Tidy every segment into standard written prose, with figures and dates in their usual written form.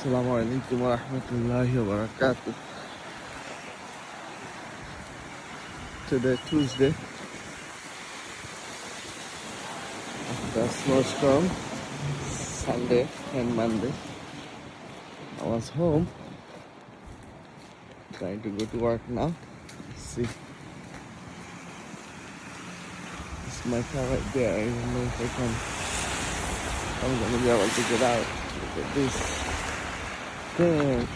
Assalamualaikum warahmatullahi wabarakatuh. Today Tuesday, after snowstorm, Sunday and Monday, I was home, trying to go to work now. Let's see. It's my car right there. I don't know if I'm gonna be able to get out. Look at this. Damn.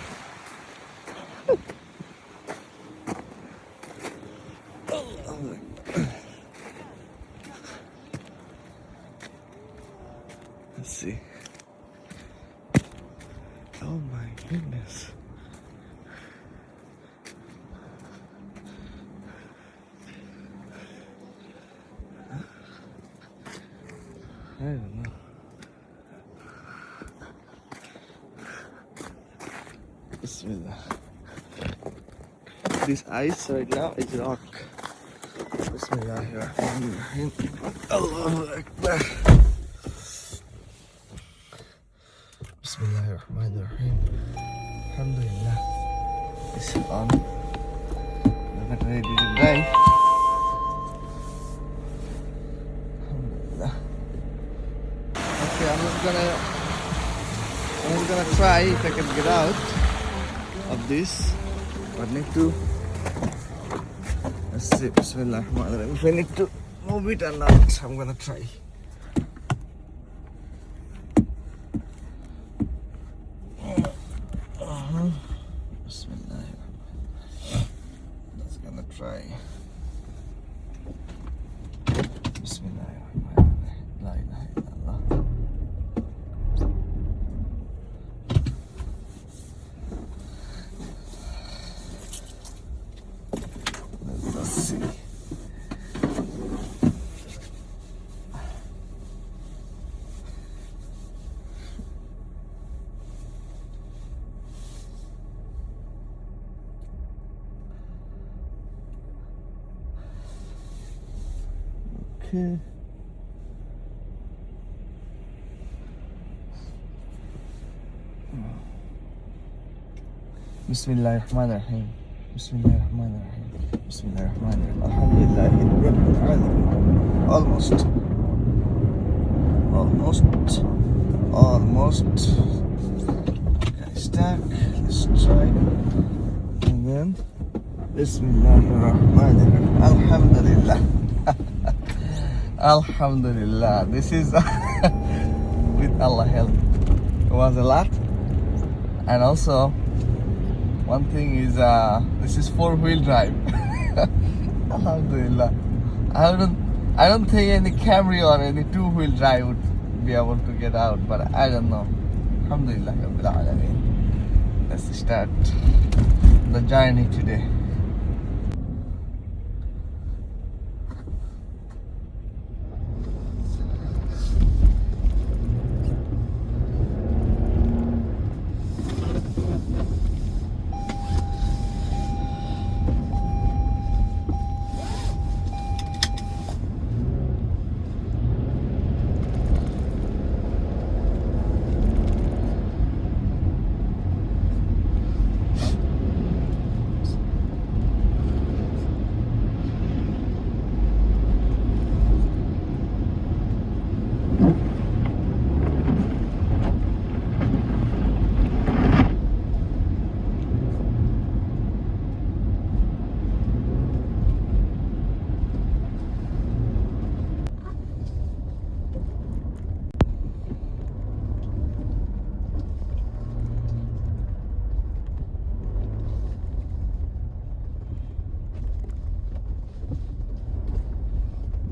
Let's see. Oh my goodness. I don't know. Bismillah. This ice right now is rock. Bismillahirrahmanirrahim. Allahu Akbar. Bismillahirrahmanirrahim. Alhamdulillah. It's on. We're not ready to drive. Alhamdulillah. Okay, I'm just gonna try if I can get out of this. I need to, let's see, Bismillahirrahmanirrahim. If I need to move it or not, I'm gonna try. Bismillahirrahmanirrahim. Just gonna try. Bismillahirrahmanirrahim. La ilaha illallah. Let's see. Okay. Bismillahirrahmanirrahim. Bismillahirrahmanirrahim. Bismillahirrahmanirrahim. Alhamdulillahi Rabbil Alamin. Almost. Okay, stack. Let's try. And then Bismillahirrahmanirrahim. Alhamdulillah. Alhamdulillah. This is with Allah help. It was a lot. And also one thing is this is 4-wheel drive. Alhamdulillah. I don't think any Camry or any 2-wheel drive would be able to get out, but I don't know. Alhamdulillah Rabbil Alamin. Let's start the journey today.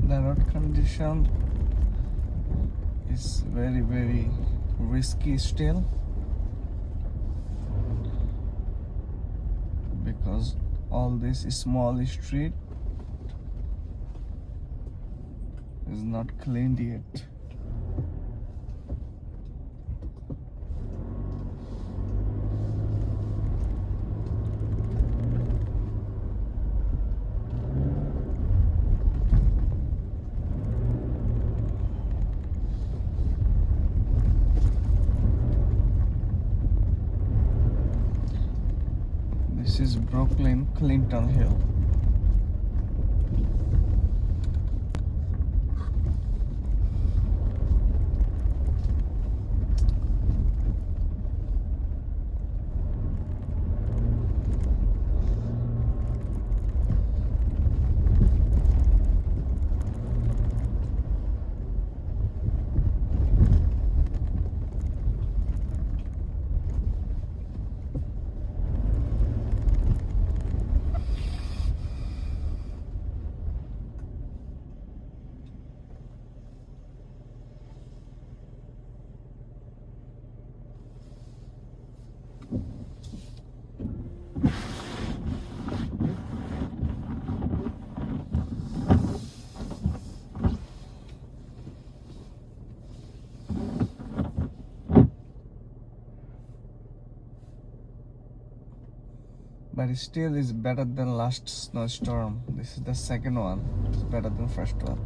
The road condition is very, very risky still, because all this small street is not cleaned yet. This is Brooklyn Clinton Hill. But it still is better than last snowstorm. This is the second one. It's better than first one.